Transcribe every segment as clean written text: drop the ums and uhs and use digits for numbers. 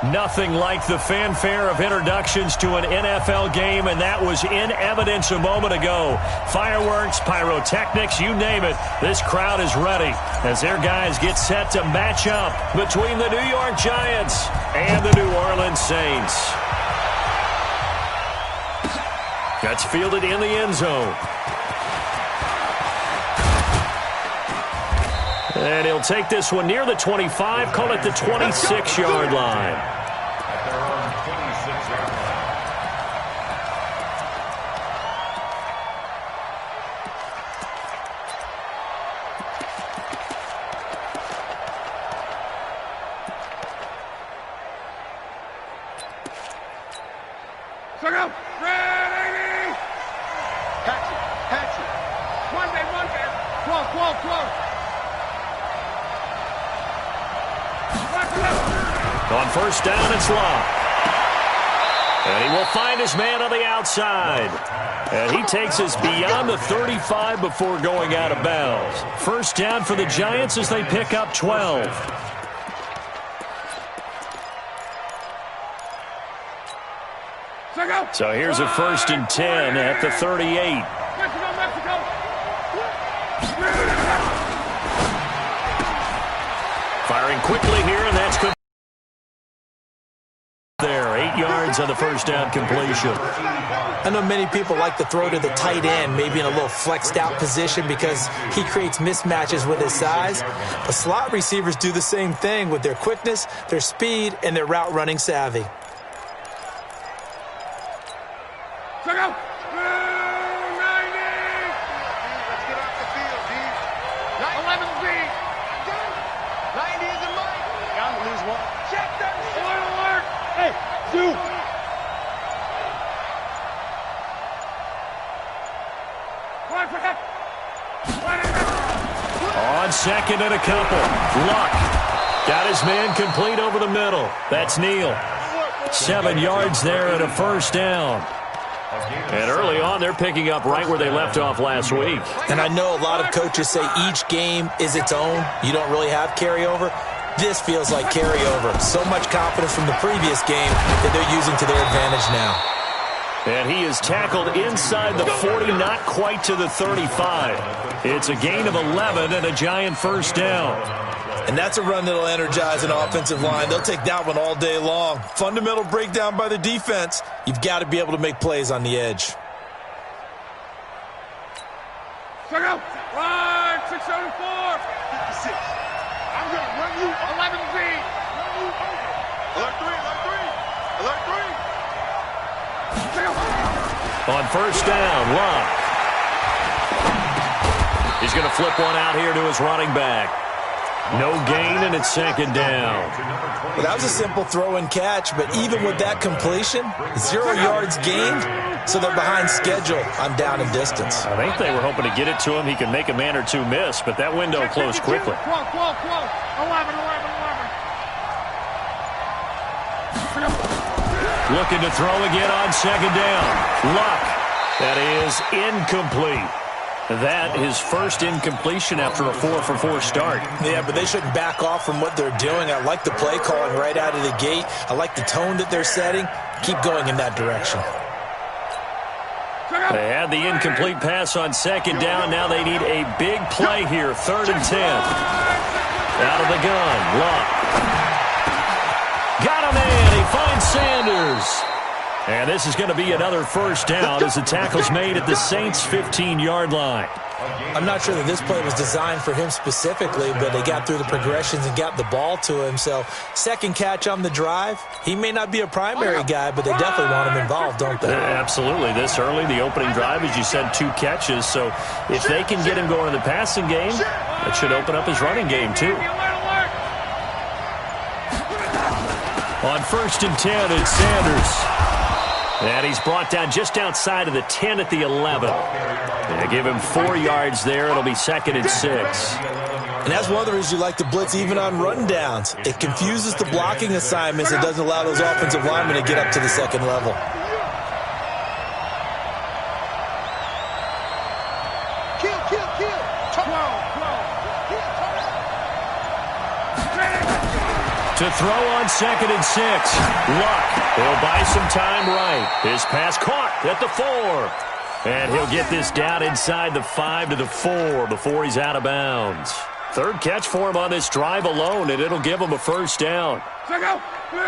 Nothing like the fanfare of introductions to an NFL game, and that was in evidence a moment ago. Fireworks, pyrotechnics, you name it. This crowd is ready as their guys get set to match up between the New York Giants and the New Orleans Saints. Gets fielded in the end zone. And he'll take this one near the 25, call it the 26-yard line. On first down, it's Love. And he will find his man on the outside. And he takes us beyond the 35 before going out of bounds. First down for the Giants as they pick up 12. So here's a 1st and 10 at the 38. Firing quickly here, and that's good. There, 8 yards on the first down completion. I know many people like to throw to the tight end, maybe in a little flexed out position because he creates mismatches with his size. But slot receivers do the same thing with their quickness, their speed, and their route running savvy. On second and a couple. Luck got his man complete over the middle. That's Neal. 7 yards there and a first down. And early on, they're picking up right where they left off last week. And I know a lot of coaches say each game is its own. You don't really have carryover. This feels like carryover. So much confidence from the previous game that they're using to their advantage now. And he is tackled inside the 40, not quite to the 35. It's a gain of 11 and a Giant first down. And that's a run that'll energize an offensive line. They'll take that one all day long. Fundamental breakdown by the defense. You've got to be able to make plays on the edge. Check out. Right, 674. 56. I'm going to run you 11 Z. Alert 3, alert 3. Alert 3. On first down, Love. He's going to flip one out here to his running back. No gain, and it's second down. Well, that was a simple throw and catch, but even with that completion, 0 yards gained, so they're behind schedule on down and distance. I think they were hoping to get it to him. He could make a man or two miss, but that window closed quickly. 12. 11. Looking to throw again on second down. Luck. That is incomplete. That is first incompletion after a 4-for-4 start. Yeah, but they shouldn't back off from what they're doing. I like the play calling right out of the gate. I like the tone that they're setting. Keep going in that direction. They had the incomplete pass on second down. Now they need a big play here. 3rd and 10. Out of the gun. Luck. Got a man. He finds Sanders. And this is going to be another first down as the tackle's made at the Saints' 15-yard line. I'm not sure that this play was designed for him specifically, but they got through the progressions and got the ball to him. So second catch on the drive. He may not be a primary guy, but they definitely want him involved, don't they? Absolutely. This early, the opening drive, as you said, 2 catches. So if they can get him going in the passing game, that should open up his running game too. On 1st and 10, it's Sanders. And he's brought down just outside of the 10 at the 11. They give him 4 yards there. It'll be 2nd and 6. And that's one of the reasons you like to blitz even on rundowns. It confuses the blocking assignments. It doesn't allow those offensive linemen to get up to the second level. To throw on 2nd and 6. Luck. He'll buy some time right. His pass caught at the 4. And he'll get this down inside the 5 to the 4 before he's out of bounds. 3rd catch for him on this drive alone, and it'll give him a first down. Check out. 90.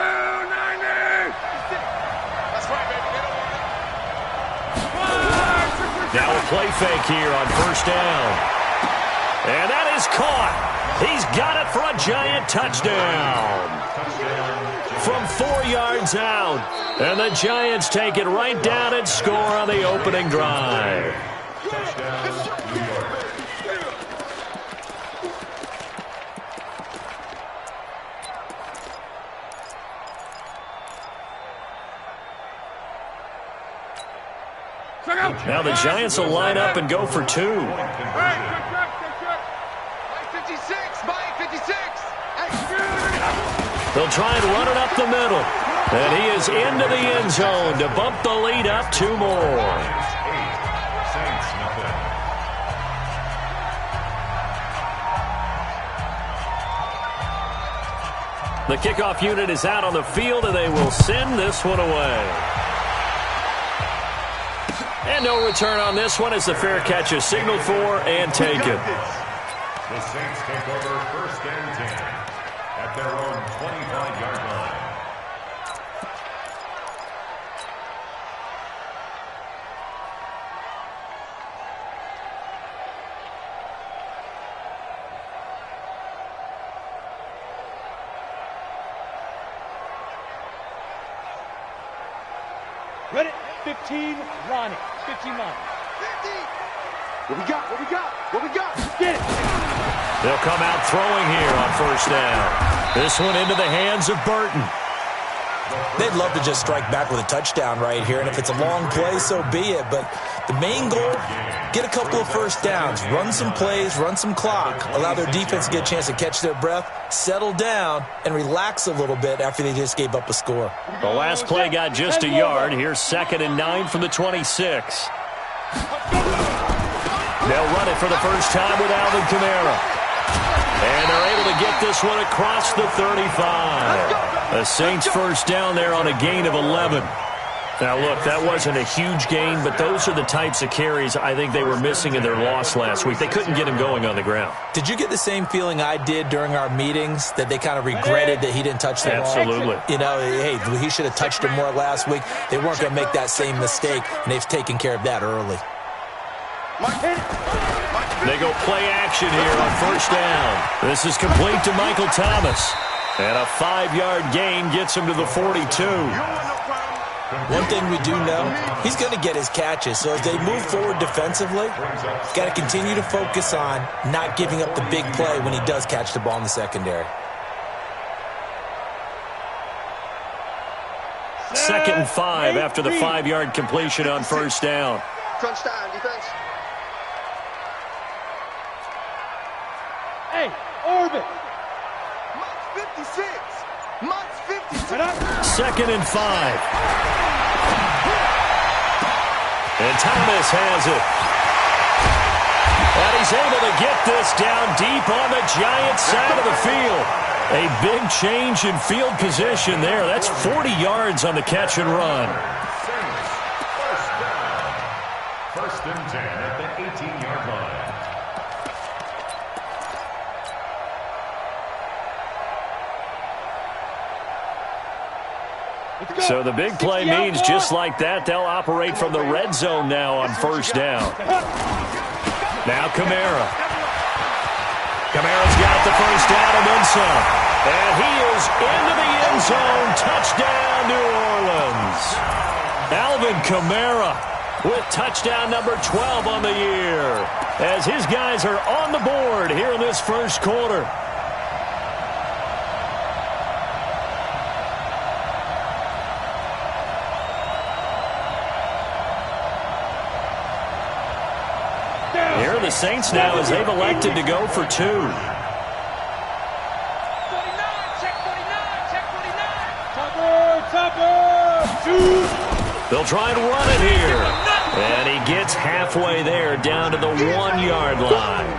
That's right, baby. Now a play fake here on 1st down. And that is caught. He's got it for a giant touchdown. From 4 yards out. And the Giants take it right down and score on the opening drive. Now the Giants will line up and go for 2. They'll try and run it up the middle. And he is into the end zone to bump the lead up 2 more. The kickoff unit is out on the field, and they will send this one away. And no return on this one as the fair catch is signaled for and taken. The Saints take over 1st and 10 at their own 25-yard line. Ready? 15, Ronnie. 15 line. 50. What we got? What we got? What we got? Get it. They'll come out throwing here on 1st down. This one into the hands of Burton. They'd love to just strike back with a touchdown right here, and if it's a long play, so be it. But the main goal, get a couple of first downs, run some plays, run some clock, allow their defense to get a chance to catch their breath, settle down, and relax a little bit after they just gave up a score. The last play got just a yard. Here's 2nd and 9 from the 26. They'll run it for the first time with Alvin Kamara. And they're able to get this one across the 35. The Saints first down there on a gain of 11. Now, look, that wasn't a huge gain, but those are the types of carries I think they were missing in their loss last week. They couldn't get him going on the ground. Did you get the same feeling I did during our meetings, that they kind of regretted that he didn't touch the ball? Absolutely. You know, hey, he should have touched it more last week. They weren't going to make that same mistake, and they've taken care of that early. They go play action here on 1st down. This is complete to Michael Thomas. And a 5-yard gain gets him to the 42. One thing we do know, he's going to get his catches. So as they move forward defensively, got to continue to focus on not giving up the big play when he does catch the ball in the secondary. 2nd and 5 after the 5-yard completion on 1st down. Crunch time, defense. Hey, orbit. Mott's 56. Mott's 56. 2nd and 5. And Thomas has it. And he's able to get this down deep on the Giants side of the field. A big change in field position there. That's 40 yards on the catch and run. First and 10 at the 18-yard line. So the big play means just like that, they'll operate from the red zone now on 1st down. Now Kamara. Kamara's got the first down and then some. And he is into the end zone. Touchdown, New Orleans. Alvin Kamara with touchdown number 12 on the year, as his guys are on the board here in this first quarter. Here are the Saints now as they've elected to go for 2. Check 49, check 49. Topper. Shoot. They'll try and run it here. And he gets halfway there down to the 1-yard line.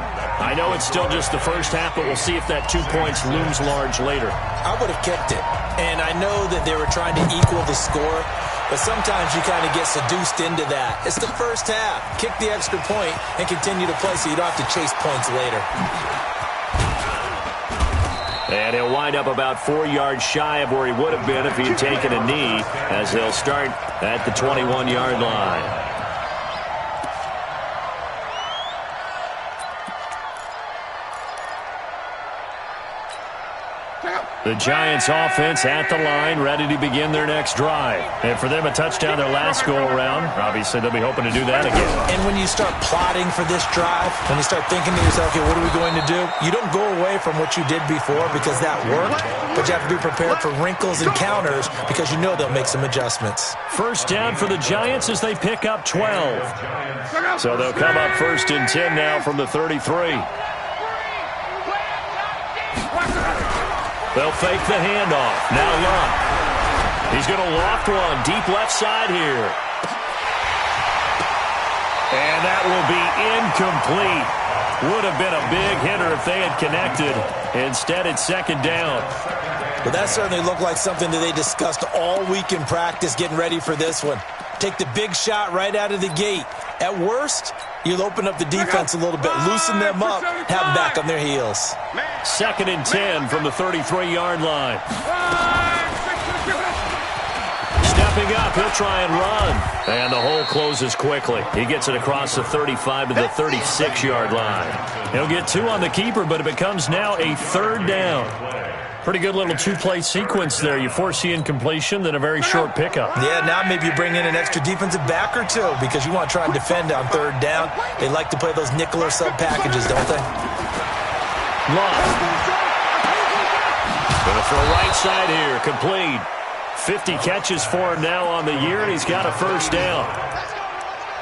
I know it's still just the first half, but we'll see if that 2 points looms large later. I would have kicked it. And I know that they were trying to equal the score, but sometimes you kind of get seduced into that. It's the first half. Kick the extra point and continue to play so you don't have to chase points later. And he'll wind up about 4 yards shy of where he would have been if he had taken a knee, as they'll start at the 21-yard line. The Giants offense at the line, ready to begin their next drive. And for them, a touchdown their last go-around. Obviously, they'll be hoping to do that again. And when you start plotting for this drive, when you start thinking to yourself, okay, what are we going to do? You don't go away from what you did before because that worked, but you have to be prepared for wrinkles and counters because you know they'll make some adjustments. First down for the Giants as they pick up 12. So they'll come up 1st and 10 now from the 33. They'll fake the handoff. Now Luck. He's going to loft one deep left side here. And that will be incomplete. Would have been a big hitter if they had connected. Instead, it's 2nd down. But that certainly looked like something that they discussed all week in practice getting ready for this one. Take the big shot right out of the gate. At worst, you'll open up the defense a little bit, loosen them up, have them back on their heels. 2nd and 10 from the 33-yard line. Stepping up, he'll try and run. And the hole closes quickly. He gets it across the 35 to the 36-yard line. He'll get 2 on the keeper, but it becomes now a 3rd down. Pretty good little 2-play sequence there. You force the incompletion, then a very short pickup. Yeah, now maybe you bring in an extra defensive back or 2 because you want to try and defend on 3rd down. They like to play those nickel or sub packages, don't they? Love. Going to throw right side here. Complete. 50 catches for him now on the year, and he's got a 1st down.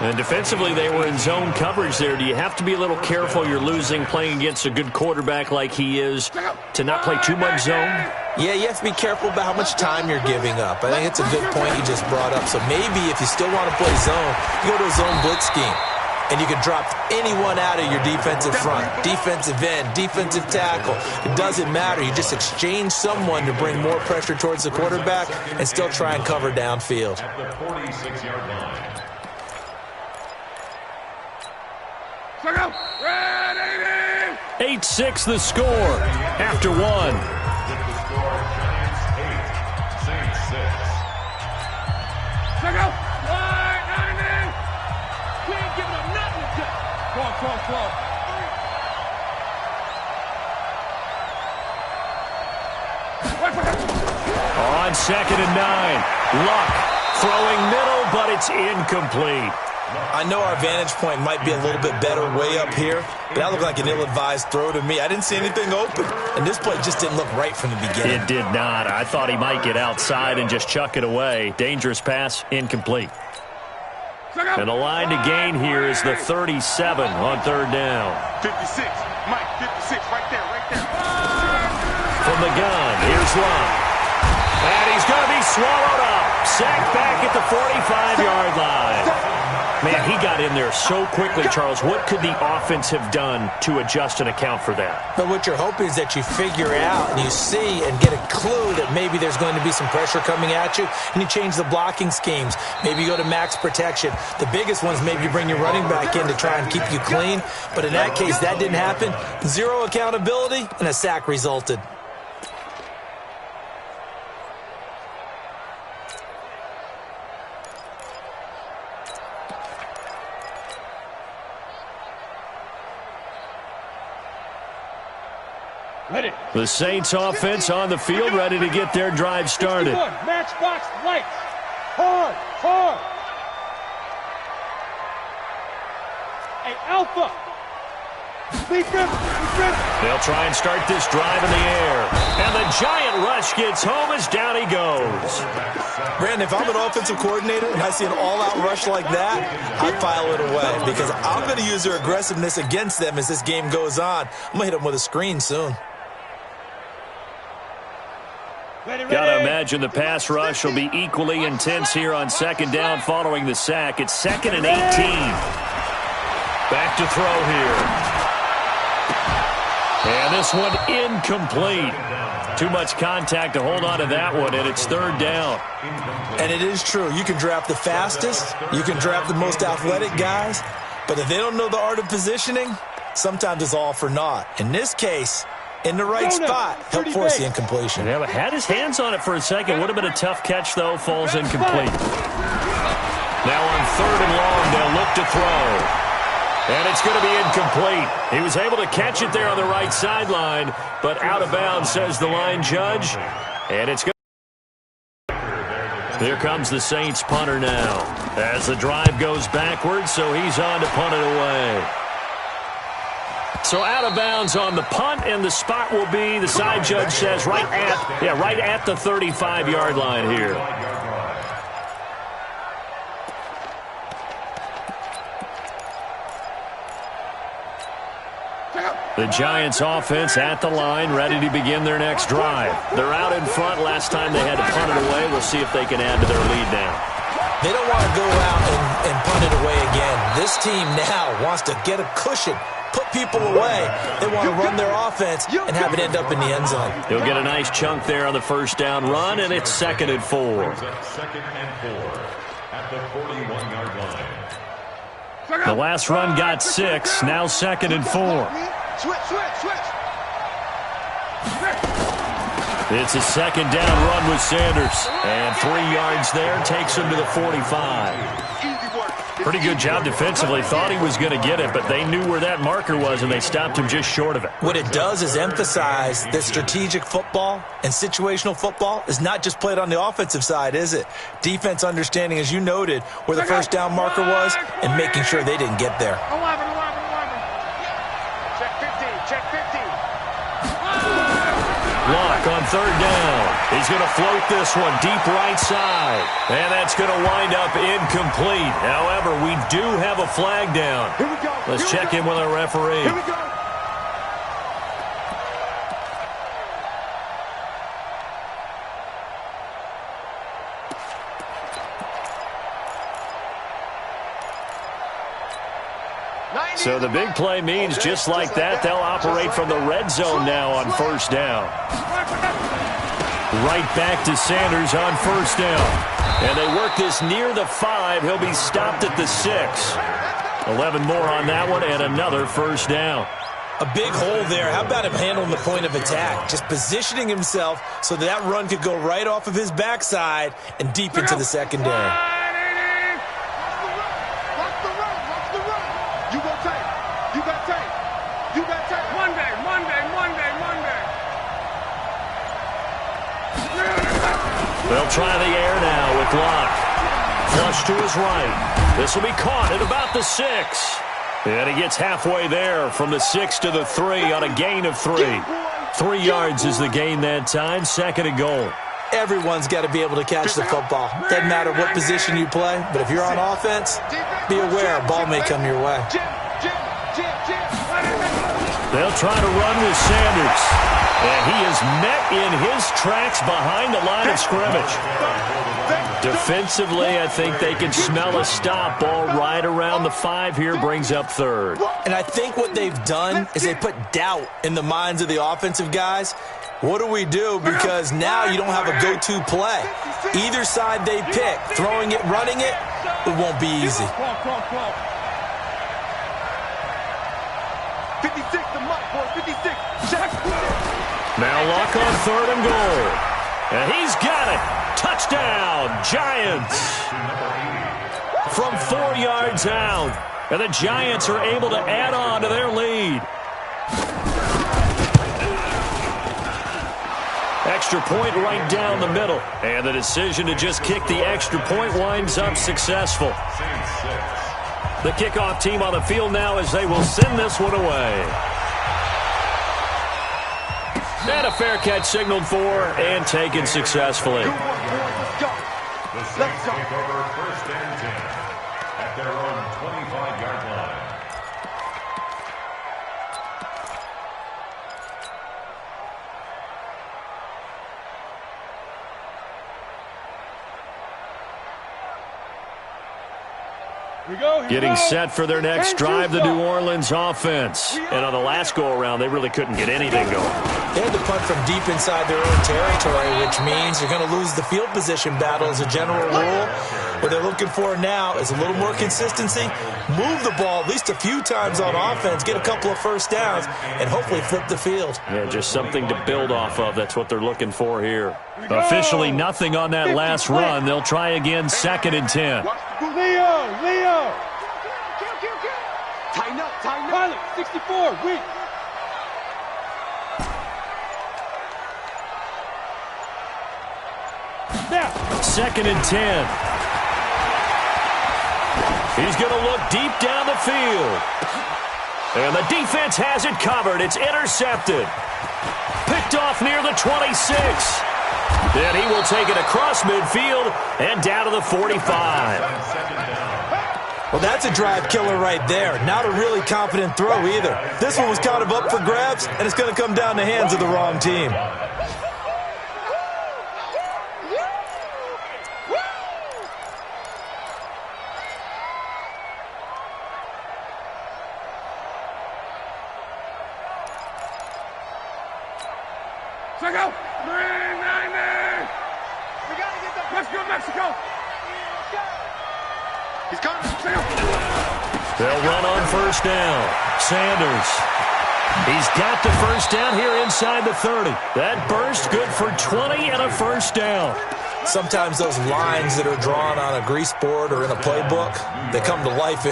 And defensively, they were in zone coverage there. Do you have to be a little careful you're losing playing against a good quarterback like he is to not play too much zone? Yeah, you have to be careful about how much time you're giving up. I think it's a good point you just brought up. So maybe if you still want to play zone, you go to a zone blitz scheme. And you can drop anyone out of your defensive front, defensive end, defensive tackle. It doesn't matter. You just exchange someone to bring more pressure towards the quarterback and still try and cover downfield. At the 46-yard line. 8-6 the score after 1. With the score, Giants 8, Saints 6. Check out. Wide, 99. We ain't giving up nothing to get. Cross. On 2nd and 9. Luck throwing middle, but it's incomplete. I know our vantage point might be a little bit better way up here, but that looked like an ill-advised throw to me. I didn't see anything open, and this play just didn't look right from the beginning. It did not. I thought he might get outside and just chuck it away. Dangerous pass, incomplete. And the line to gain here is the 37 on 3rd down. 56, Mike, 56, right there. From the gun, here's Luck. And he's going to be swallowed up. Sacked back at the 45-yard line. Man, he got in there so quickly, Charles. What could the offense have done to adjust and account for that? But what you're hoping is that you figure out and you see and get a clue that maybe there's going to be some pressure coming at you, and you change the blocking schemes. Maybe you go to max protection. The biggest ones, maybe you bring your running back in to try and keep you clean. But in that case, that didn't happen. 0 accountability, and a sack resulted. Ready. The Saints offense on the field, ready to get their drive started. 61, matchbox lights. Hard. Hey, Alpha. They'll try and start this drive in the air. And the giant rush gets home as down he goes. Brandon, if I'm an offensive coordinator and I see an all-out rush like that, I file it away because I'm going to use their aggressiveness against them as this game goes on. I'm going to hit them with a screen soon. Got to imagine the pass rush will be equally intense here on 2nd down following the sack. It's 2nd and 18. Back to throw here. And this one incomplete. Too much contact to hold on to that one, and it's third down. And it is true. You can draft the fastest. You can draft the most athletic guys. But if they don't know the art of positioning, sometimes it's all for naught. In this case, in the right spot, help force the incompletion. Yeah, but had his hands on it for a second. Would have been a tough catch, though. Falls incomplete. Now on third and long, they'll look to throw. And it's going to be incomplete. He was able to catch it there on the right sideline, but out of bounds, says the line judge. And it's going to... Here comes the Saints punter now. As the drive goes backwards, so he's on to punt it away. So out of bounds on the punt, and the spot will be, the side judge says, right at the 35-yard line here. The Giants offense at the line, ready to begin their next drive. They're out in front. Last time they had to punt it away. We'll see if they can add to their lead now. They don't want to go out and punt it away again. This team now wants to get a cushion, put people away. They want to run their offense and have it end up in the end zone. He'll get a nice chunk there on the first down run, and it's 2nd and 4. 2nd and 4 at the 41-yard line. The last run got 6, now 2nd and 4. Switch. It's a second down run with Sanders. And 3 yards there takes him to the 45. Pretty good job defensively. Thought he was going to get it, but they knew where that marker was, and they stopped him just short of it. What it does is emphasize that strategic football and situational football is not just played on the offensive side, is it? Defense understanding, as you noted, where the first down marker was and making sure they didn't get there. 11. Check 50. Lock on third down. He's going to float this one deep right side. And that's going to wind up incomplete. However, we do have a flag down. Here we go. Let's check in with our referee. Here we go. So the big play means just like that, they'll operate from the red zone now on first down. Right back to Sanders on first down. And they work this near the 5. He'll be stopped at the 6. 11 more on that one and another first down. A big hole there. How about him handling the point of attack? Just positioning himself so that run could go right off of his backside and deep into the secondary. They'll try the air now with Locke. Flush to his right. This will be caught at about the 6. And he gets halfway there from the 6 to the 3 on a gain of 3. 3 yards is the gain that time. 2nd and goal. Everyone's got to be able to catch the football. Doesn't matter what position you play, but if you're on offense, be aware a ball may come your way. They'll try to run with Sanders. And he is met in his tracks behind the line of scrimmage. Defensively, I think they can smell a stop. Ball right around the 5 here, brings up 3rd. And I think what they've done is they put doubt in the minds of the offensive guys. What do we do? Because now you don't have a go-to play. Either side they pick, throwing it, running it, it won't be easy. 56, the mark, boy, 56. Check. Now Luck on 3rd and goal. And he's got it. Touchdown, Giants. From 4 yards out. And the Giants are able to add on to their lead. Extra point right down the middle. And the decision to just kick the extra point winds up successful. The kickoff team on the field now as they will send this one away. And a fair catch signaled for and taken successfully. The Saints take over 1st and 10 at their own 25-yard line. Getting set for their next drive, the New Orleans offense. And on the last go-around, they really couldn't get anything going. They had to punt from deep inside their own territory, which means you're going to lose the field position battle as a general rule. What they're looking for now is a little more consistency, move the ball at least a few times on offense, get a couple of first downs, and hopefully flip the field. Yeah, just something to build off of. That's what they're looking for here. Officially nothing on that last run. They'll try again, 2nd and 10. Leo! Tighten up. Pilot, 64, weak. Now. 2nd and 10. He's going to look deep down the field. And the defense has it covered. It's intercepted. Picked off near the 26. Then he will take it across midfield and down to the 45. Well, that's a drive killer right there. Not a really confident throw either. This one was kind of up for grabs, and it's going to come down the hands of the wrong team. Check out! 390! We got to get the... Let's go, Mexico! He's coming. They'll run on first down. Sanders. He's got the first down here inside the 30. That burst good for 20 and a first down. Sometimes those lines that are drawn on a grease board or in a playbook, they come to life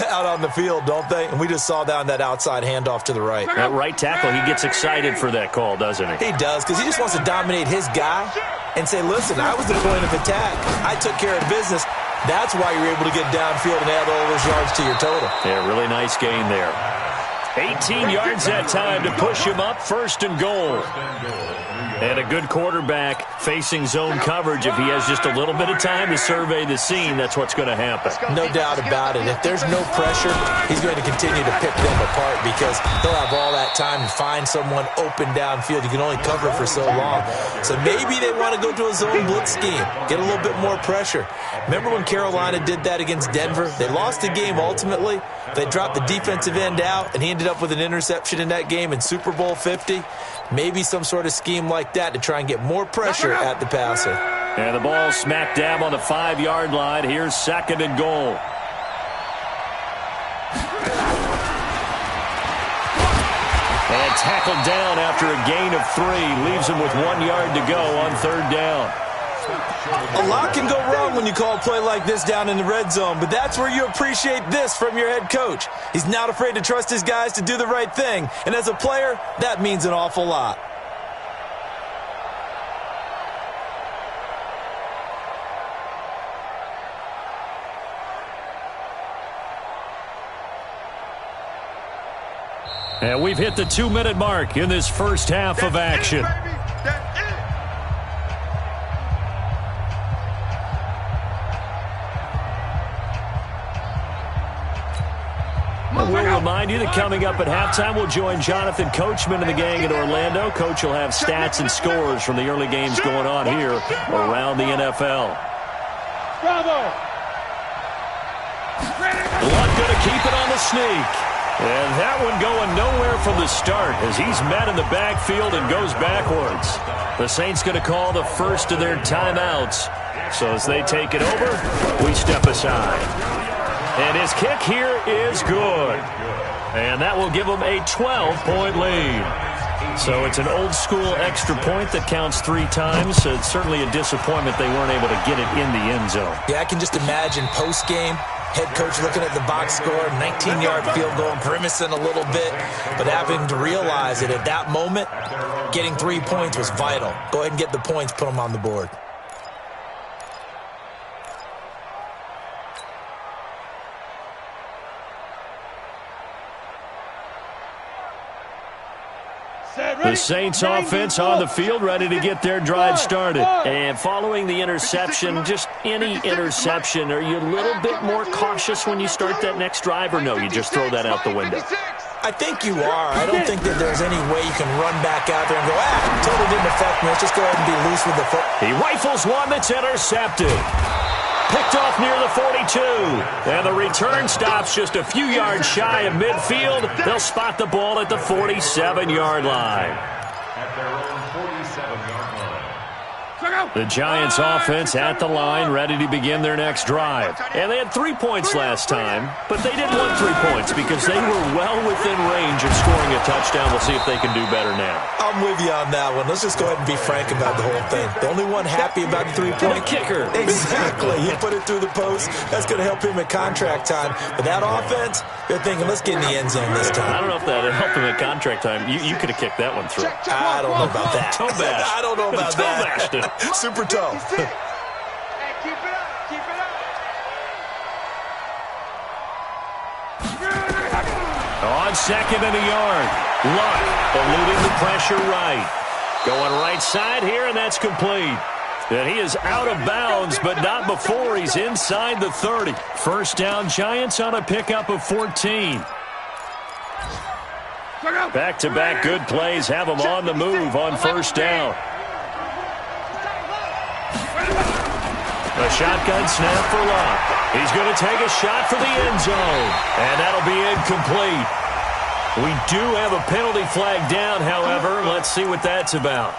out on the field, don't they? And we just saw down that outside handoff to the right. That right tackle, he gets excited for that call, doesn't he? He does, because he just wants to dominate his guy and say, listen, I was the point of attack. I took care of business. That's why you're able to get downfield and add all those yards to your total. Yeah, really nice gain there. 18 yards that time to push him up, 1st and goal. And a good quarterback facing zone coverage. If he has just a little bit of time to survey the scene, that's what's going to happen. No doubt about it. If there's no pressure, he's going to continue to pick them apart because he'll have all that time to find someone open downfield. You can only cover for so long. So maybe they want to go to a zone blitz scheme, get a little bit more pressure. Remember when Carolina did that against Denver? They lost the game ultimately. They dropped the defensive end out, and he ended up with an interception in that game in Super Bowl 50. Maybe some sort of scheme like that to try and get more pressure at the passer. And the ball smack dab on the 5-yard line. Here's 2nd and goal. And tackled down after a gain of 3. Leaves him with 1 yard to go on 3rd down. A lot can go wrong when you call a play like this down in the red zone, but that's where you appreciate this from your head coach. He's not afraid to trust his guys to do the right thing, and as a player, that means an awful lot. And we've hit the 2-minute mark in this first half of action. We'll remind you that coming up at halftime, we'll join Jonathan Coachman and the gang in Orlando. Coach will have stats and scores from the early games going on here around the NFL. Bravo! Luck going to keep it on the sneak. And that one going nowhere from the start as he's met in the backfield and goes backwards. The Saints going to call the first of their timeouts. So as they take it over, we step aside. And his kick here is good. And that will give him a 12-point lead. So it's an old-school extra point that counts 3 times. So it's certainly a disappointment they weren't able to get it in the end zone. Yeah, I can just imagine post-game, head coach looking at the box score, 19-yard field goal, grimacing a little bit, but having to realize that at that moment, getting 3 points was vital. Go ahead and get the points, put them on the board. The Saints offense on the field, ready to get their drive started. And following the interception, just any interception, are you a little bit more cautious when you start that next drive, or no, you just throw that out the window? I think you are. I don't think that there's any way you can run back out there and go, totally didn't affect me. Let's just go ahead and be loose with the foot. He rifles one that's intercepted. Picked off near the 42. And the return stops just a few yards shy of midfield. They'll spot the ball at the 47-yard line. At their own 47-yard line. The Giants offense at the line, ready to begin their next drive. And they had 3 points last time, but they didn't want 3 points because they were well within range of scoring a touchdown. We'll see if they can do better now. I'm with you on that one. Let's just go ahead and be frank about the whole thing. The only one happy about the 3-point kicker. Exactly. He put it through the post. That's going to help him at contract time. But that offense, they're thinking, let's get in the end zone this time. I don't know if that helped him at contract time. You could have kicked that one through. I don't know about that. Toe bash. I don't know about that. Bashed it. Super toe. Hey, keep it up. Keep it up. On 2nd and a yard. Luck eluding the pressure right. Going right side here, and that's complete. And he is out of bounds, but not before he's inside the 30. First down, Giants on a pickup of 14. Back-to-back good plays have them on the move on first down. A shotgun snap for Luck. He's going to take a shot for the end zone, and that'll be incomplete. We do have a penalty flag down, however. Let's see what that's about.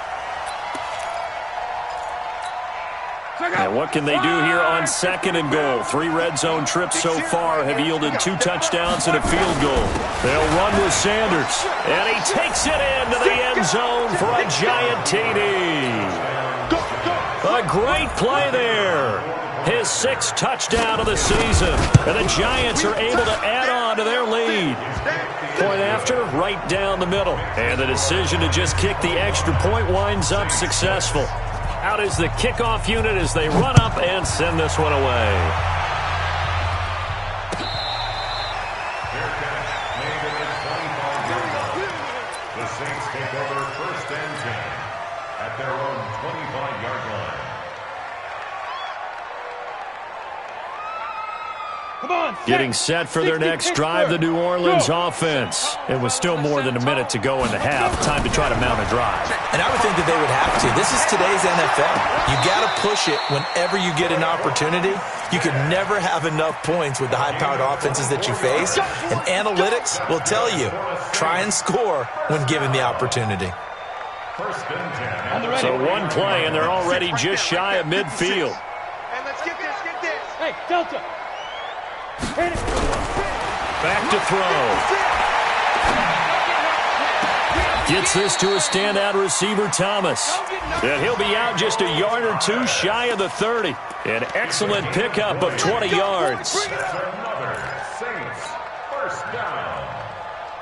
And what can they do here on 2nd and goal? 3 red zone trips so far have yielded 2 touchdowns and a field goal. They'll run with Sanders, and he takes it into the end zone for a giant TD. A great play there. His 6th touchdown of the season. And the Giants are able to add on to their lead. Point after, right down the middle. And the decision to just kick the extra point winds up successful. Out is the kickoff unit as they run up and send this one away. The Saints take over 1st and 10 at their own 25-yard line. Come on, Getting set for their next drive, the New Orleans offense. It was still more than a minute to go in the half. Time to try to mount a drive. And I would think that they would have to. This is today's NFL. You got to push it whenever you get an opportunity. You can never have enough points with the high-powered offenses that you face. And analytics will tell you, try and score when given the opportunity. 1st and 10. So one play, and they're already just shy of midfield. Hey, let's get this, get this. Hey, Delta. Back to throw. Gets this to a standout receiver, Thomas. And he'll be out just a yard or 2 shy of the 30. An excellent pickup of 20 yards. Another Saints 1st down.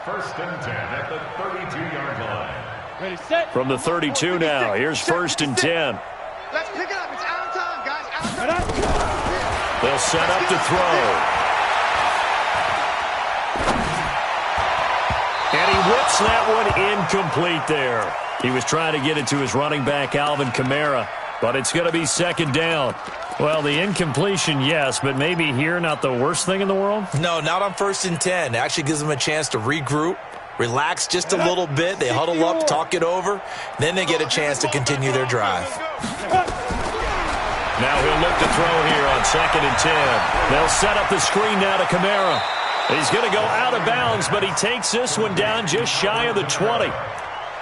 1st and 10 at the 32-yard line. Ready, set. From the 32 now, here's 1st and 10. Let's pick it up. It's out of time, guys. Out of time. They'll set up to throw. And he whips that one incomplete there. He was trying to get it to his running back, Alvin Kamara, but it's going to be 2nd down. Well, the incompletion, yes, but maybe here not the worst thing in the world? No, not on 1st and 10. It actually gives them a chance to regroup, relax just a little bit. They huddle up, talk it over. Then they get a chance to continue their drive. Now he'll look to throw here on 2nd and 10. They'll set up the screen now to Kamara. He's going to go out of bounds, but he takes this one down just shy of the 20.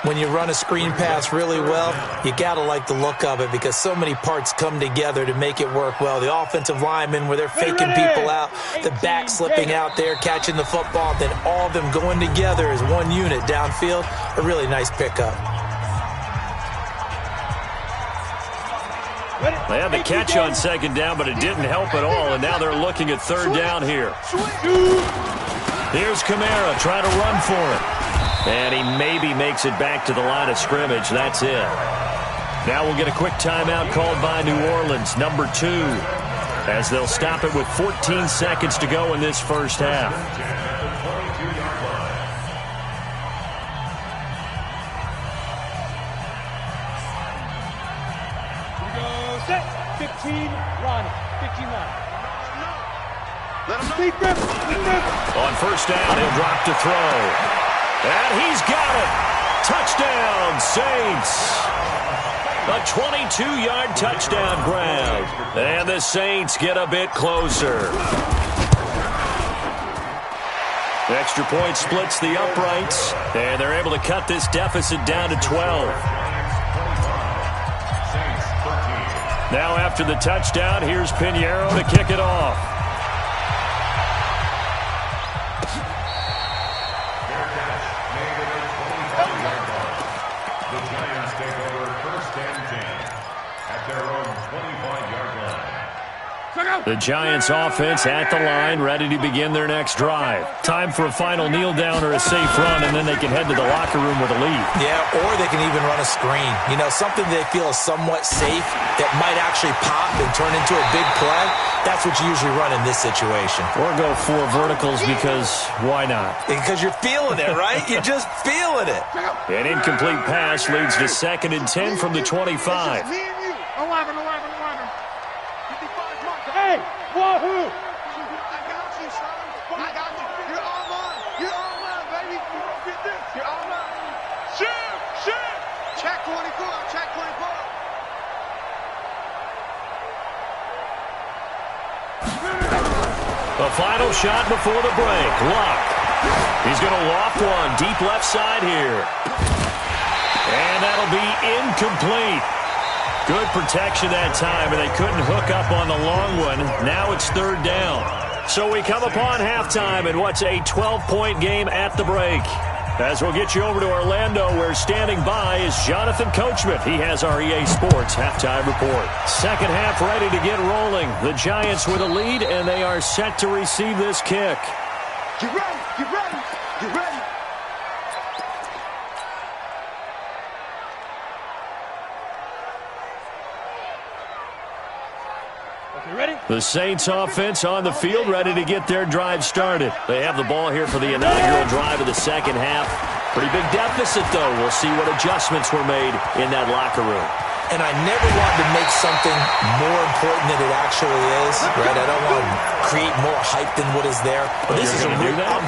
When you run a screen pass really well, you got to like the look of it because so many parts come together to make it work well. The offensive linemen, where they're faking people out, the back slipping out there, catching the football, then all of them going together as one unit downfield. A really nice pickup. They had the catch on 2nd down, but it didn't help at all, and now they're looking at 3rd down here. Here's Kamara trying to run for it. And he maybe makes it back to the line of scrimmage. That's it. Now we'll get a quick timeout called by New Orleans, number 2, as they'll stop it with 14 seconds to go in this first half. 15, run. 15 run. Let him know. Speed grip. On 1st down, he'll drop to throw. And he's got it. Touchdown, Saints. A 22-yard touchdown grab. And the Saints get a bit closer. The extra point splits the uprights, and they're able to cut this deficit down to 12. Now after the touchdown, here's Pinheiro to kick it off. The Giants take over first and 10 at their own 25-yard line. The Giants offense at the line, ready to begin their next drive. Time for a final kneel down or a safe run, and then they can head to the locker room with a lead. Yeah, or they can even run a screen. You know, something they feel is somewhat safe that might actually pop and turn into a big play. That's what you usually run in this situation. Or go 4 verticals because why not? Because you're feeling it, right? You're just feeling it. An incomplete pass leads to 2nd and 10 from the 25. Me and you. 11. Hey, wahoo! I got you, son. I got you. You're all mine. You're all mine, baby. You don't get this. You're all mine. Shoot. Check 24. Check 24. The final shot before the break. Luck. He's going to loft one deep left side here. And that'll be incomplete. Good protection that time, and they couldn't hook up on the long one. Now it's 3rd down. So we come upon halftime in what's a 12-point game at the break. As we'll get you over to Orlando, where standing by is Jonathan Coachman. He has our EA Sports halftime report. Second half ready to get rolling. The Giants with a lead, and they are set to receive this kick. Get ready. Get ready. Get ready. The Saints offense on the field, ready to get their drive started. They have the ball here for the inaugural drive of the second half. Pretty big deficit, though. We'll see what adjustments were made in that locker room. And I never want to make something more important than it actually is, right? I don't want to create more hype than what is there. But this is I'm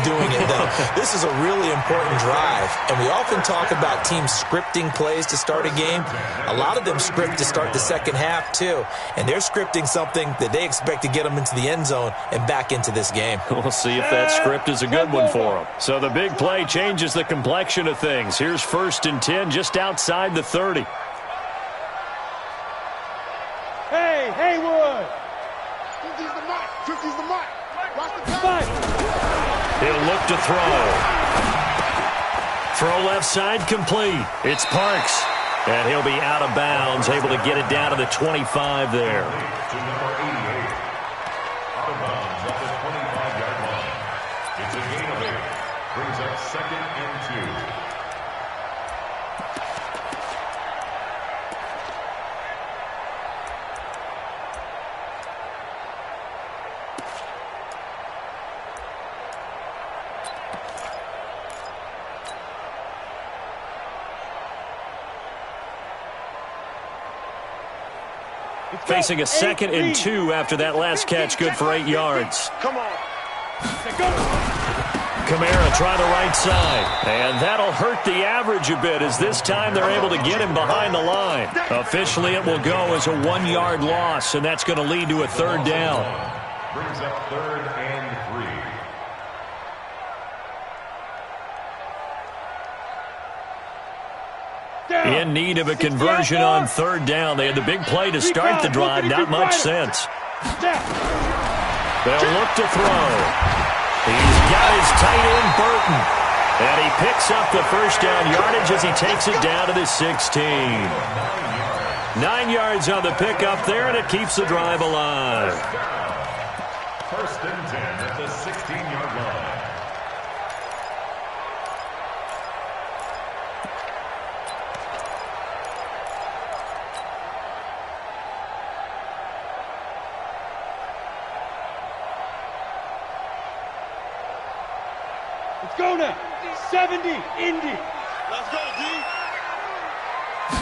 doing it, though. This is a really important drive. And we often talk about teams scripting plays to start a game. A lot of them script to start the second half, too. And they're scripting something that they expect to get them into the end zone and back into this game. We'll see if that script is a good one for them. So the big play changes the complexion of things. Here's 1st and 10 just outside the 30. Hey, Haywood! 50's the mark. 50's the mark. Watch the time. He'll look to throw. Throw left side complete. It's Parks. And he'll be out of bounds, able to get it down to the 25 there. To number 88. Out of bounds at the 25-yard line. It's a gain of 8. Brings up 2nd and 2. Facing a 2nd and 2 after that last catch, good for 8 yards. Come on. Kamara trying the right side, and that'll hurt the average a bit as this time they're able to get him behind the line. Officially, it will go as a 1-yard loss, and that's going to lead to a 3rd down. Brings up 3rd and 3. In need of a conversion on 3rd down. They had the big play to start the drive. Not much sense. They'll look to throw. He's got his tight end, Burton. And he picks up the 1st down yardage as he takes it down to the 16. 9 yards on the pickup there, and it keeps the drive alive. 1st and 10 at the 16-yard line. Let's go now. 70, Indy. Let's go, D.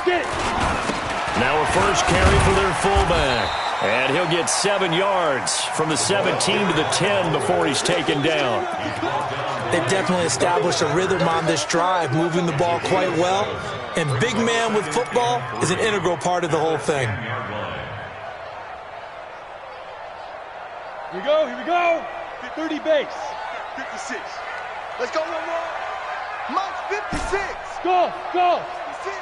Get it. Now a first carry for their fullback. And he'll get 7 yards from the 17 to the 10 before he's taken down. They've definitely established a rhythm on this drive, moving the ball quite well. And big man with football is an integral part of the whole thing. Here we go, here we go. 30 base. 56. Let's go one more. Mike, 56. Go, go. 56.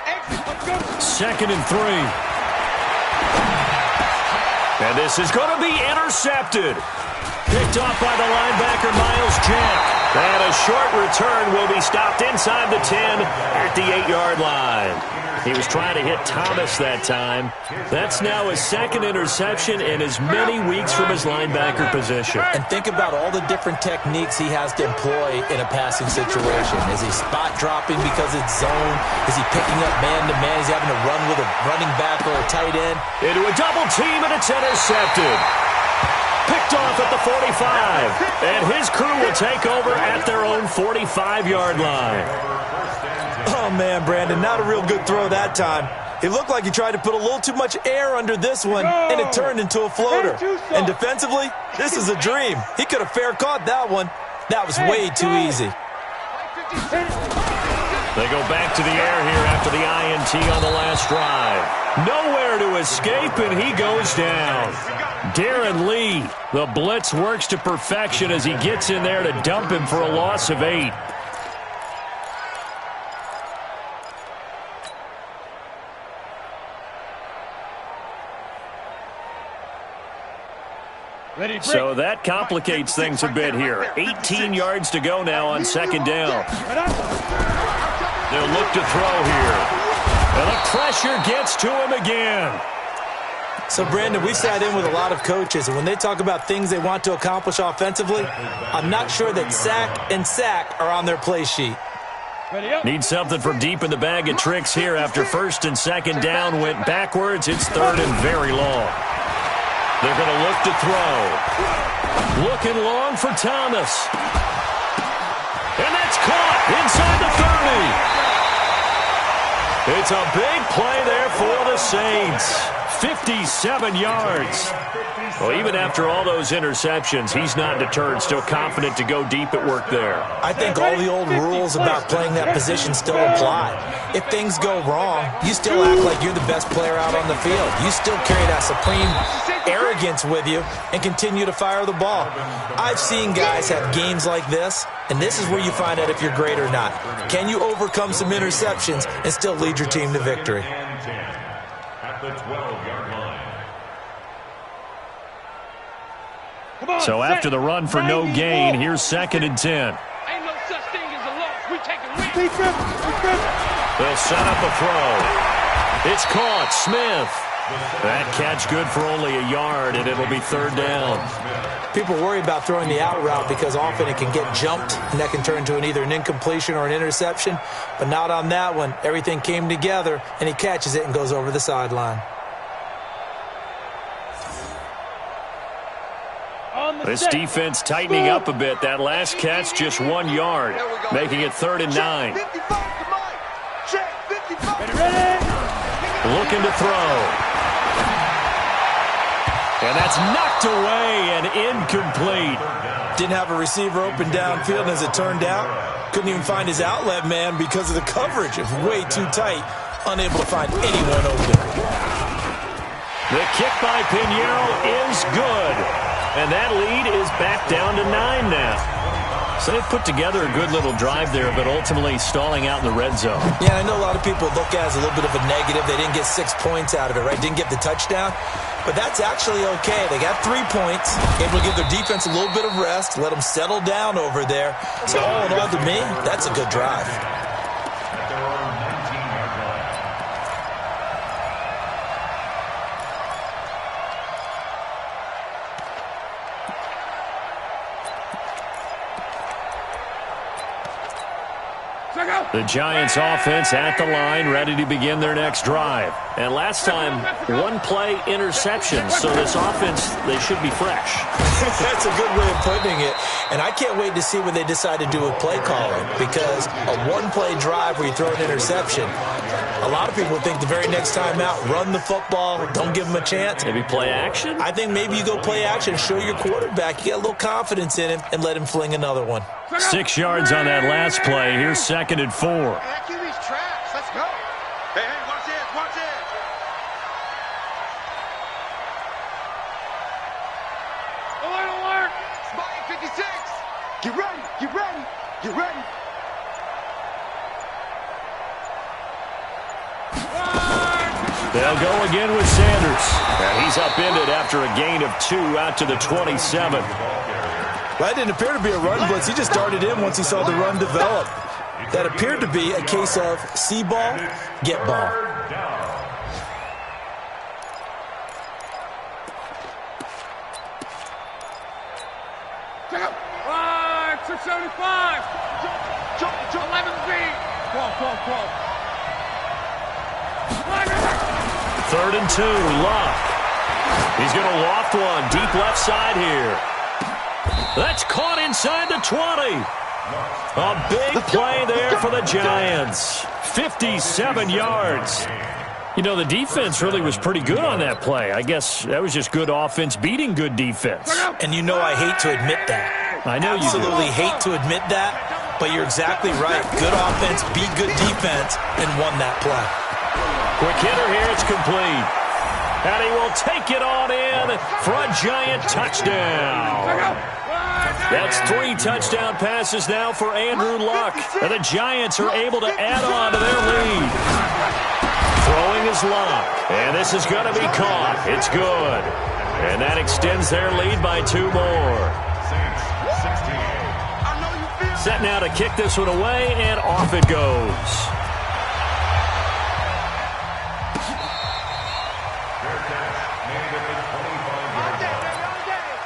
Exit. Let's go. 2nd and 3. And this is going to be intercepted. Picked off by the linebacker, Miles Jack. And a short return will be stopped inside the 10 at the 8-yard line. He was trying to hit Thomas that time. That's now his 2nd interception in as many weeks from his linebacker position. And think about all the different techniques he has to employ in a passing situation. Is he spot dropping because it's zone? Is he picking up man-to-man? Is he having to run with a running back or a tight end? Into a double team, and it's intercepted. Picked off at the 45. And his crew will take over at their own 45-yard line. Oh, man, Brandon, not a real good throw that time. It looked like he tried to put a little too much air under this one, and it turned into a floater. And defensively, this is a dream. He could have fair caught that one. That was way too easy. They go back to the air here after the INT on the last drive. Nowhere to escape, and he goes down. Darren Lee, the blitz works to perfection as he gets in there to dump him for a loss of 8. So that complicates things a bit here. 18 yards to go now on 2nd down. They'll look to throw here. And the pressure gets to him again. So, Brandon, we sat in with a lot of coaches, and when they talk about things they want to accomplish offensively, I'm not sure that sack and sack are on their play sheet. Need something from deep in the bag of tricks here after 1st and 2nd down went backwards. It's 3rd and very long. They're going to look to throw. Looking long for Thomas. And that's caught inside the 30. It's a big play there for the Saints. 57 yards. Well, even after all those interceptions, he's not deterred, still confident to go deep at work there. I think all the old rules about playing that position still apply. If things go wrong, you still act like you're the best player out on the field. You still carry that supreme arrogance with you and continue to fire the ball. I've seen guys have games like this, and this is where you find out if you're great or not. Can you overcome some interceptions and still lead your team to victory? At the 12-yard line. So after the run for no gain, here's 2nd and 10. Ain't no such thing as a loss. We take a win. They'll set up a throw. It's caught. Smith. That catch good for only a yard, and it'll be 3rd down. People worry about throwing the out route because often it can get jumped, and that can turn into either an incompletion or an interception. But not on that one. Everything came together, and he catches it and goes over the sideline. This defense tightening up a bit. That last catch just 1 yard, making it 3rd and 9. Looking to throw. And that's knocked away and incomplete. Didn't have a receiver open downfield, and as it turned out, couldn't even find his outlet man because of the coverage. It was way too tight, unable to find anyone open. The kick by Pinheiro is good. And that lead is back down to 9 now. So they've put together a good little drive there, but ultimately stalling out in the red zone. Yeah, I know a lot of people look at it as a little bit of a negative. They didn't get 6 points out of it, right? Didn't get the touchdown. But that's actually okay. They got 3 points, able to give their defense a little bit of rest, let them settle down over there. So all in all, to me, that's a good drive. The Giants offense at the line, ready to begin their next drive. And last time, 1-play interception. So this offense, they should be fresh. That's a good way of putting it. And I can't wait to see what they decide to do with play calling, because a 1-play drive where you throw an interception, a lot of people think the very next time out, run the football, don't give them a chance. Maybe play action? I think maybe you go play action, show your quarterback, you get a little confidence in him, and let him fling another one. 6 yards on that last play. Here's 2nd and 4. That QB's trash. Let's go. Hey, watch it, watch it. They'll go again with Sanders. And he's upended after a gain of 2 out to the 27. That didn't appear to be a run blitz. He just darted in once he saw the run develop. That appeared to be a case of see ball, get ball. Check out. 675. 11 feet. 12. 3rd and 2, Luck. He's going to loft one deep left side here. That's caught inside the 20. A big play there for the Giants. 57 yards. You know, the defense really was pretty good on that play. I guess that was just good offense beating good defense. And you know I hate to admit that. I know you do. Absolutely hate to admit that, but you're exactly right. Good offense beat good defense and won that play. Quick hitter here, it's complete. And he will take it on in for a Giant touchdown. That's 3 touchdown passes now for Andrew Luck. And the Giants are able to add on to their lead. Throwing is Luck. And this is going to be caught. It's good. And that extends their lead by 2 more. Set now to kick this one away, and off it goes.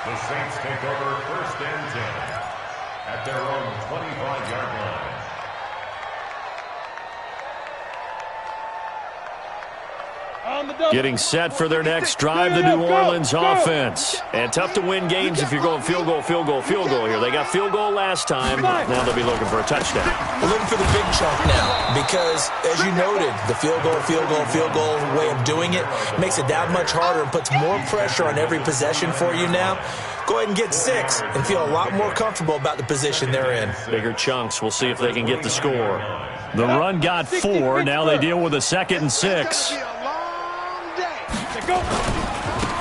The Saints take over 1st and 10 at their own 25-yard line. Getting set for their next drive, the New Orleans offense. And tough to win games if you're going field goal here. They got field goal last time. Now they'll be looking for a touchdown. We're looking for the big chunk now because, as you noted, the field goal way of doing it makes it that much harder and puts more pressure on every possession for you now. Go ahead and get 6 and feel a lot more comfortable about the position they're in. Bigger chunks. We'll see if they can get the score. The run got 4. Now they deal with a 2nd and 6.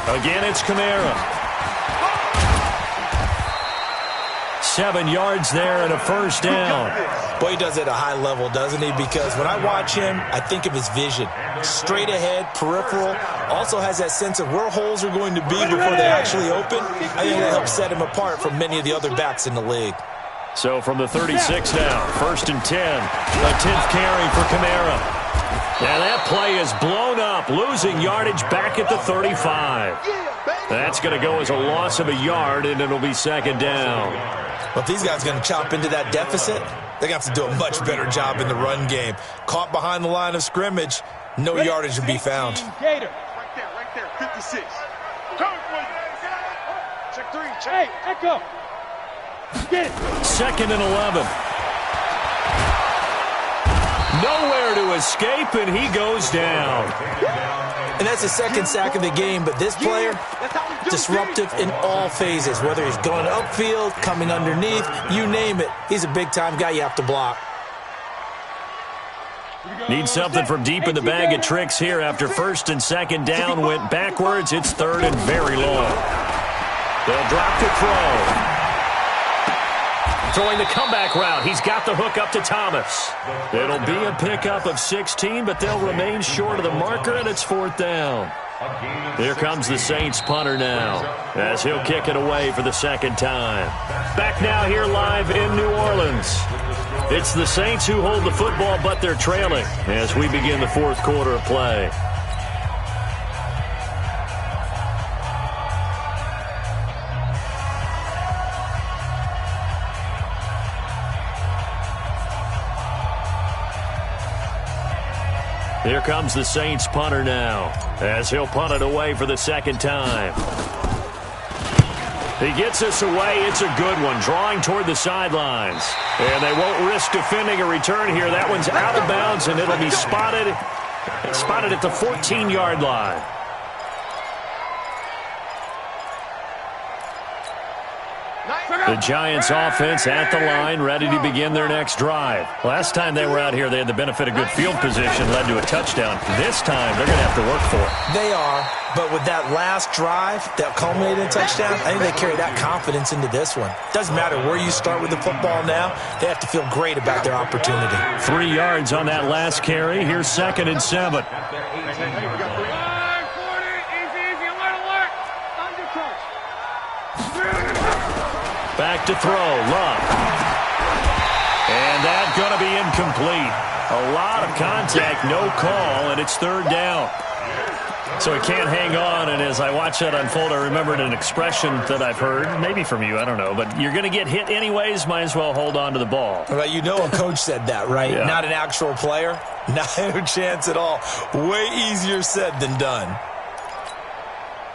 Again, it's Kamara. 7 yards there and a 1st down. Boy, he does it at a high level, doesn't he? Because when I watch him, I think of his vision. Straight ahead, peripheral. Also has that sense of where holes are going to be before they actually open. I think that helps set him apart from many of the other backs in the league. So from the 36 now, 1st and 10. A 10th carry for Kamara. And that play is blown up, losing yardage back at the 35. That's going to go as a loss of a yard, and it'll be 2nd down. Well, if these guys are going to chop into that deficit, they're going to have to do a much better job in the run game. Caught behind the line of scrimmage, no yardage to be found. Right there, 56. Check 3, check. Hey, echo. Get it. 2nd and 11. Nowhere to escape, and he goes down. And that's the 2nd sack of the game, but this player, disruptive in all phases, whether he's going upfield, coming underneath, you name it. He's a big-time guy you have to block. Need something from deep in the bag of tricks here after 1st and 2nd down went backwards. It's 3rd and very long. They'll drop to throw. Throwing the comeback route. He's got the hook up to Thomas. It'll be a pickup of 16, but they'll remain short of the marker, and it's 4th down. Here comes the Saints punter now, as he'll kick it away for the 2nd time. Back now here live in New Orleans. It's the Saints who hold the football, but they're trailing as we begin the 4th quarter of play. Here comes the Saints punter now, as he'll punt it away for the 2nd time. He gets this away. It's a good one, drawing toward the sidelines. And they won't risk defending a return here. That one's out of bounds, and it'll be spotted at the 14-yard line. The Giants offense at the line, ready to begin their next drive. Last time they were out here, they had the benefit of good field position, led to a touchdown. This time, they're going to have to work for it. They are, but with that last drive that culminated in a touchdown, I think they carry that confidence into this one. Doesn't matter where you start with the football now, they have to feel great about their opportunity. 3 yards on that last carry. Here's 2nd and 7. Back to throw, Love. And that's going to be incomplete. A lot of contact, no call, and it's 3rd down. So he can't hang on, and as I watch that unfold, I remembered an expression that I've heard, maybe from you, I don't know, but you're going to get hit anyways, might as well hold on to the ball. Well, you know a coach said that, right? Yeah. Not an actual player. No chance at all. Way easier said than done.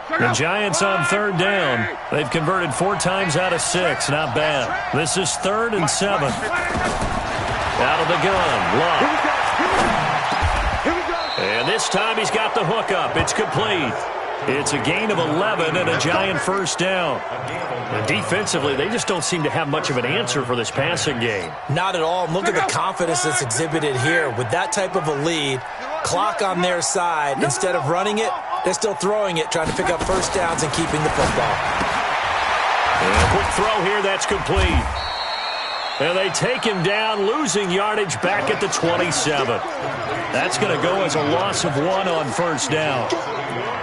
The Giants on 3rd down. They've converted 4 times out of 6. Not bad. This is 3rd and 7. Out of the gun. Love. And this time he's got the hook up. It's complete. It's a gain of 11 and a Giant 1st down. And defensively, they just don't seem to have much of an answer for this passing game. Not at all. Look at the confidence that's exhibited here. With that type of a lead, clock on their side, instead of running it, they're still throwing it, trying to pick up 1st downs and keeping the football. And a quick throw here, that's complete. And they take him down, losing yardage back at the 27. That's going to go as a loss of 1 on 1st down.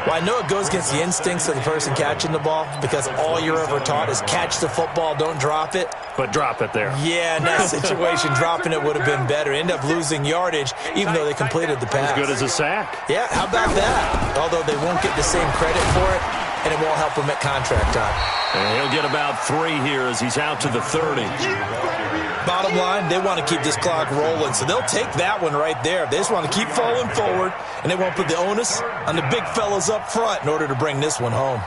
Well, I know it goes against the instincts of the person catching the ball because all you're ever taught is catch the football, don't drop it. But drop it there. Yeah, in that situation, dropping it would have been better. End up losing yardage, even though they completed the pass. As good as a sack. Yeah, how about that? Although they won't get the same credit for it, and it won't help him at contract time. And he'll get about 3 here as he's out to the 30. Bottom line, they want to keep this clock rolling, so they'll take that one right there. They just want to keep falling forward, and they won't put the onus on the big fellas up front in order to bring this one home.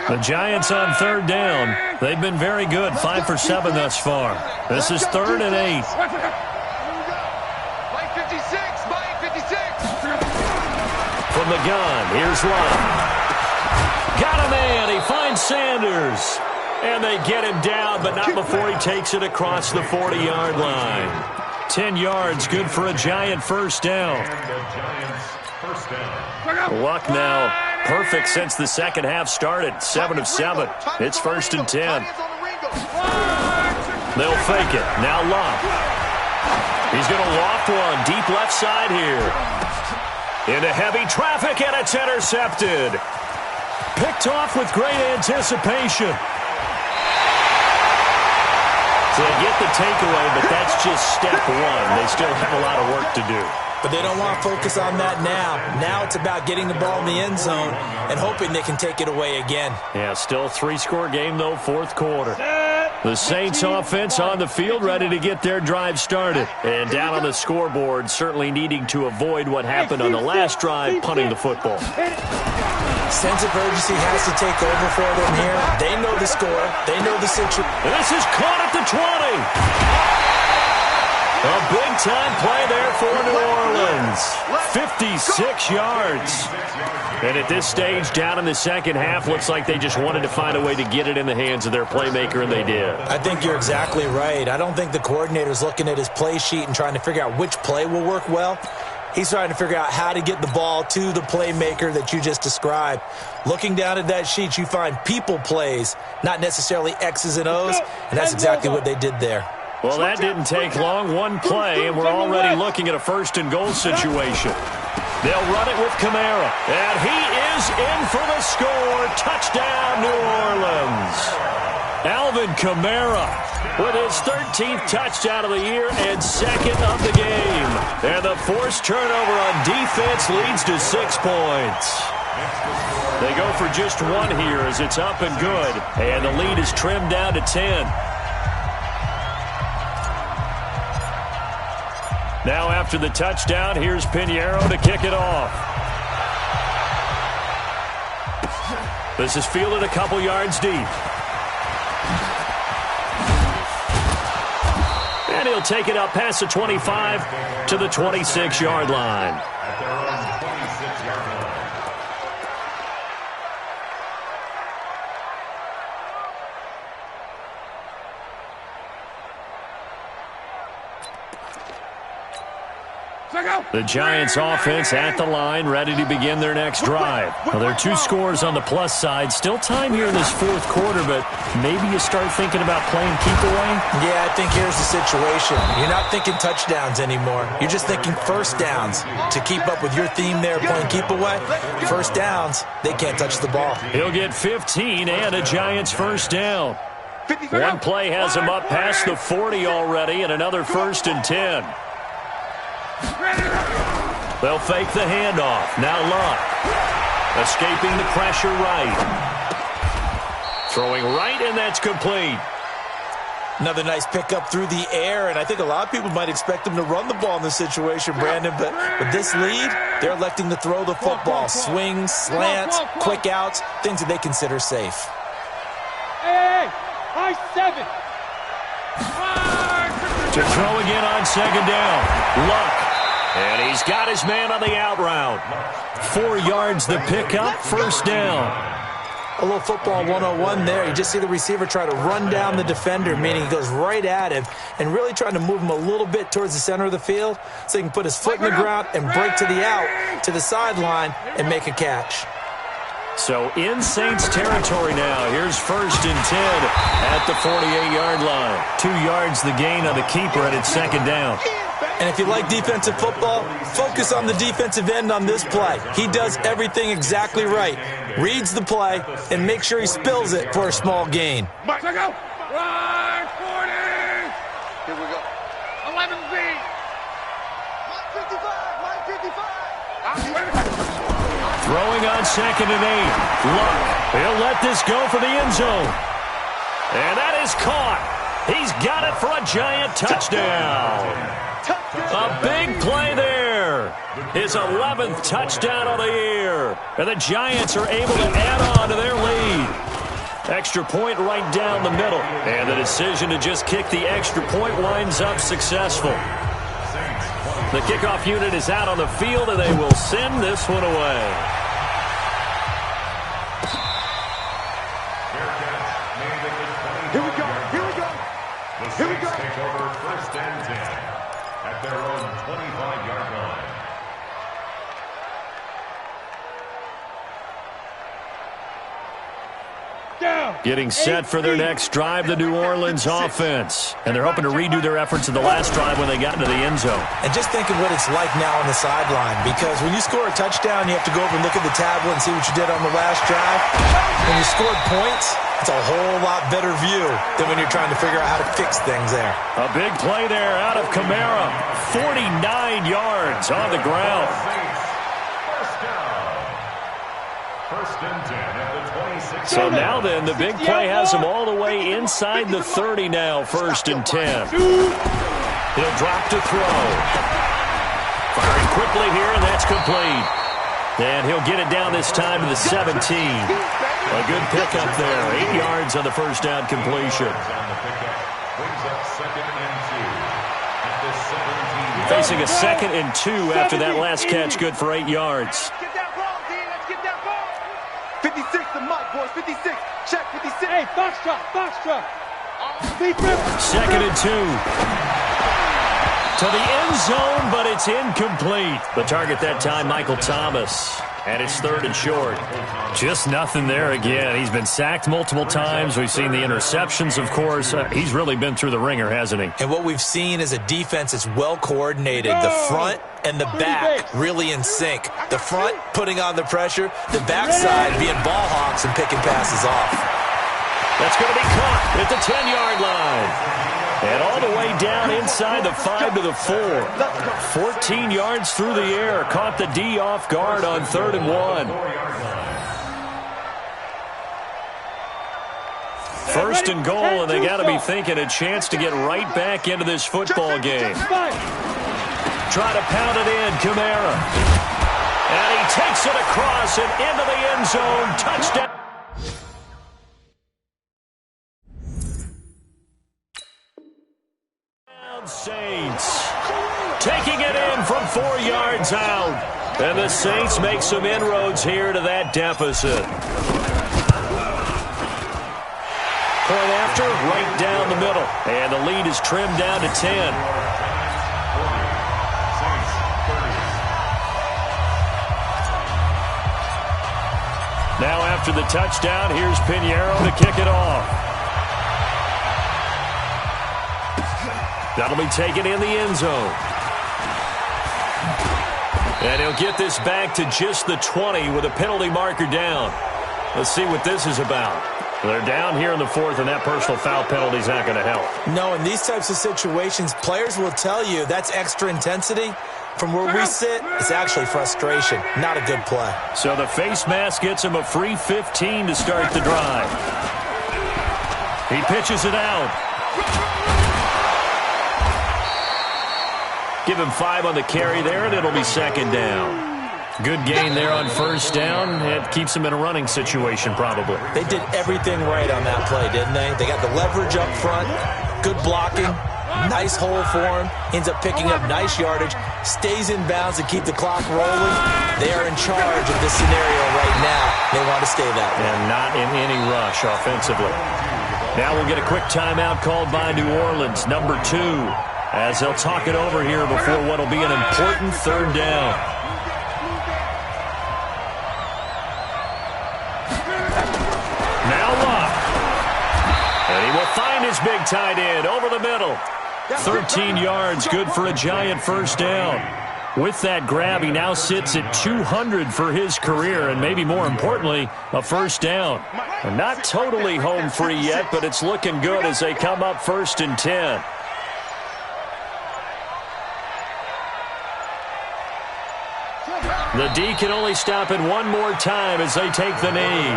The Giants on 3rd down. They've been very good, 5 for 7 thus far. This is 3rd and 8. From the gun, here's Love. Got a man, he finds Sanders. And they get him down, but not before he takes it across the 40-yard line. 10 yards, good for a Giant 1st down. Luck now, perfect since the second half started. 7 of 7. It's 1st and 10. They'll fake it. Now Love. He's going to loft one deep left side here. Into heavy traffic, and it's intercepted. Picked off with great anticipation. So they get the takeaway, but that's just step 1. They still have a lot of work to do. But they don't want to focus on that now. Now it's about getting the ball in the end zone and hoping they can take it away again. Yeah, still a 3-score game, though, 4th quarter. The Saints offense on the field, ready to get their drive started. And down on the scoreboard, certainly needing to avoid what happened on the last drive, punting the football. Sense of urgency has to take over for them here. They know the score. They know the situation. This is caught at the 20. A big-time play there for New Orleans. 56 yards. And at this stage, down in the second half, looks like they just wanted to find a way to get it in the hands of their playmaker, and they did. I think you're exactly right. I don't think the coordinator's looking at his play sheet and trying to figure out which play will work well. He's trying to figure out how to get the ball to the playmaker that you just described. Looking down at that sheet, you find people plays, not necessarily X's and O's, and that's exactly what they did there. Well, that didn't take long. One play, and we're already looking at a 1st and goal situation. They'll run it with Kamara, and he is in for the score. Touchdown, New Orleans. Alvin Kamara with his 13th touchdown of the year and 2nd of the game. And the forced turnover on defense leads to 6 points. They go for just 1 here as it's up and good. And the lead is trimmed down to 10. Now after the touchdown, here's Pinheiro to kick it off. This is fielded a couple yards deep. And he'll take it up past the 25 to the 26-yard line. The Giants offense at the line, ready to begin their next drive. Well, there are 2 scores on the plus side. Still time here in this 4th quarter, but maybe you start thinking about playing keep away? Yeah, I think here's the situation. You're not thinking touchdowns anymore. You're just thinking first downs. To keep up with your theme there, playing keep away, first downs, they can't touch the ball. He'll get 15 and a Giants first down. One play has him up past the 40 already, and another 1st and 10. They'll fake the handoff. Now Luck. Escaping the pressure right. Throwing right, and that's complete. Another nice pickup through the air, and I think a lot of people might expect him to run the ball in this situation, Brandon, but with this lead, they're electing to throw the football. Swings, slants, quick outs, things that they consider safe. Hey, high 7. To throw again on 2nd down. Luck. And he's got his man on the out route. 4 yards the pickup, 1st down. A little football 101 there. You just see the receiver try to run down the defender, meaning he goes right at him and really trying to move him a little bit towards the center of the field so he can put his foot in the ground and break to the out, to the sideline, and make a catch. So in Saints territory now. Here's 1st and 10 at the 48-yard line. 2 yards the gain on the keeper, and it's 2nd down. And if you like defensive football, focus on the defensive end on this play. He does everything exactly right. Reads the play and makes sure he spills it for a small gain. Check out. Right, 40. Here we go. 11Z. Mike 55. Mike 55. Throwing on 2nd and 8. Luck. He'll let this go for the end zone. And that is caught. He's got it for a Giant touchdown. A big play there. His 11th touchdown of the year. And the Giants are able to add on to their lead. Extra point right down the middle. And the decision to just kick the extra point winds up successful. The kickoff unit is out on the field, and they will send this one away. Here we go. Here we go. The Saints take over 1st and 10 at their own 25-yard line. Getting set for their next drive, the New Orleans offense. And they're hoping to redo their efforts in the last drive when they got into the end zone. And just think of what it's like now on the sideline, because when you score a touchdown, you have to go over and look at the tablet and see what you did on the last drive. When you scored points, it's a whole lot better view than when you're trying to figure out how to fix things there. A big play there out of Kamara. 49 yards on the ground. First down. 1st and 10 at the 26. So now then, the big play has him all the way inside the 30 now, 1st and 10. He'll drop to throw. Firing quickly here, and that's complete. And he'll get it down this time to the 17. A good pickup there. 8 yards on the 1st down completion. Facing a 2nd and 2 after that last catch, good for 8 yards. Get that ball, D. Let's get that ball. 56 to Mike, boys. 56. Check 56. Hey, box truck. Defense. 2nd and 2. To the end zone, but it's incomplete. The target that time, Michael Thomas. And it's 3rd and short. Just nothing there again. He's been sacked multiple times. We've seen the interceptions, of course. He's really been through the ringer, hasn't he? And what we've seen is a defense that's well coordinated. The front and the back really in sync. The front putting on the pressure. The backside being ball hawks and picking passes off. That's going to be caught at the 10-yard line. And all the way down inside the 5 to the 4. 14 yards through the air. Caught the D off guard on 3rd and 1. 1st and goal, and they got to be thinking a chance to get right back into this football game. Try to pound it in, Kamara. And he takes it across and into the end zone. Touchdown. Saints taking it in from 4 yards out. And the Saints make some inroads here to that deficit. Point after, right down the middle. And the lead is trimmed down to 10. Now after the touchdown, here's Pinheiro to kick it off. That'll be taken in the end zone. And he'll get this back to just the 20 with a penalty marker down. Let's see what this is about. They're down here in the fourth, and that personal foul penalty is not going to help. No, in these types of situations, players will tell you that's extra intensity. From where we sit, it's actually frustration, not a good play. So the face mask gets him a free 15 to start the drive. He pitches it out. Give him 5 on the carry there, and it'll be second down. Good gain there on first down. It keeps him in a running situation, probably. They did everything right on that play, didn't they? They got the leverage up front, good blocking, nice hole for him, ends up picking up nice yardage, stays in bounds to keep the clock rolling. They are in charge of this scenario right now. They want to stay that way. And not in any rush offensively. Now we'll get a quick timeout called by New Orleans, number 2, as they'll talk it over here before what will be an important third down. Find his big tight end over the middle. 13 yards, good for a giant first down. With that grab, he now sits at 200 for his career, and maybe more importantly, a first down. And not totally home free yet, but it's looking good as they come up 1st and 10. The D can only stop it one more time as they take the knee.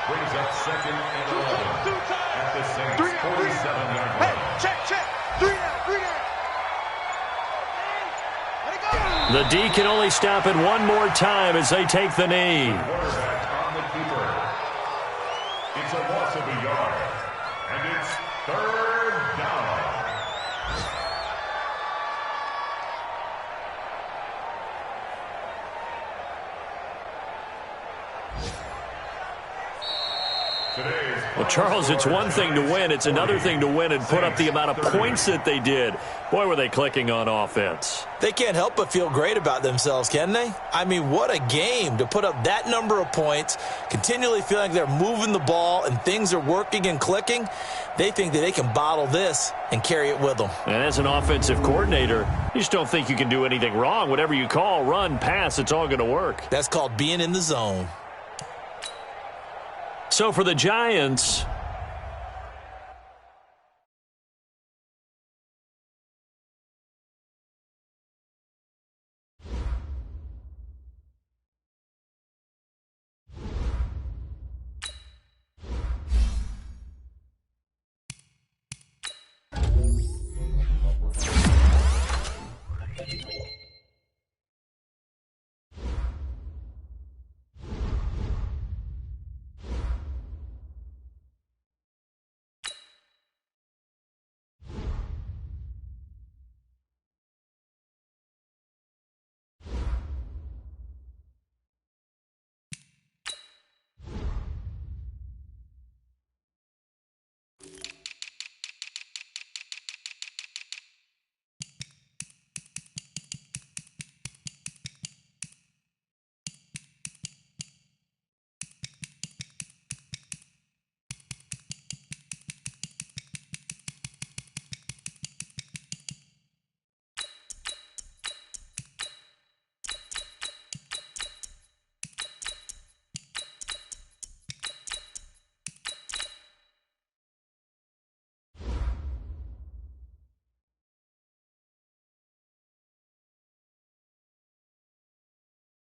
Brings up 2nd and 11 at the Saints' 47-yard line. Check. 3 down. The D can only stop it one more time as they take the knee. Quarterback on the keeper. It's a loss of a yard, and it's 3rd down. Well, Charles, it's one thing to win. It's another thing to win and put up the amount of points that they did. Boy, were they clicking on offense. They can't help but feel great about themselves, can they? I mean, what a game to put up that number of points, continually feeling like they're moving the ball and things are working and clicking. They think that they can bottle this and carry it with them. And as an offensive coordinator, you just don't think you can do anything wrong. Whatever you call, run, pass, it's all going to work. That's called being in the zone. So for the Giants,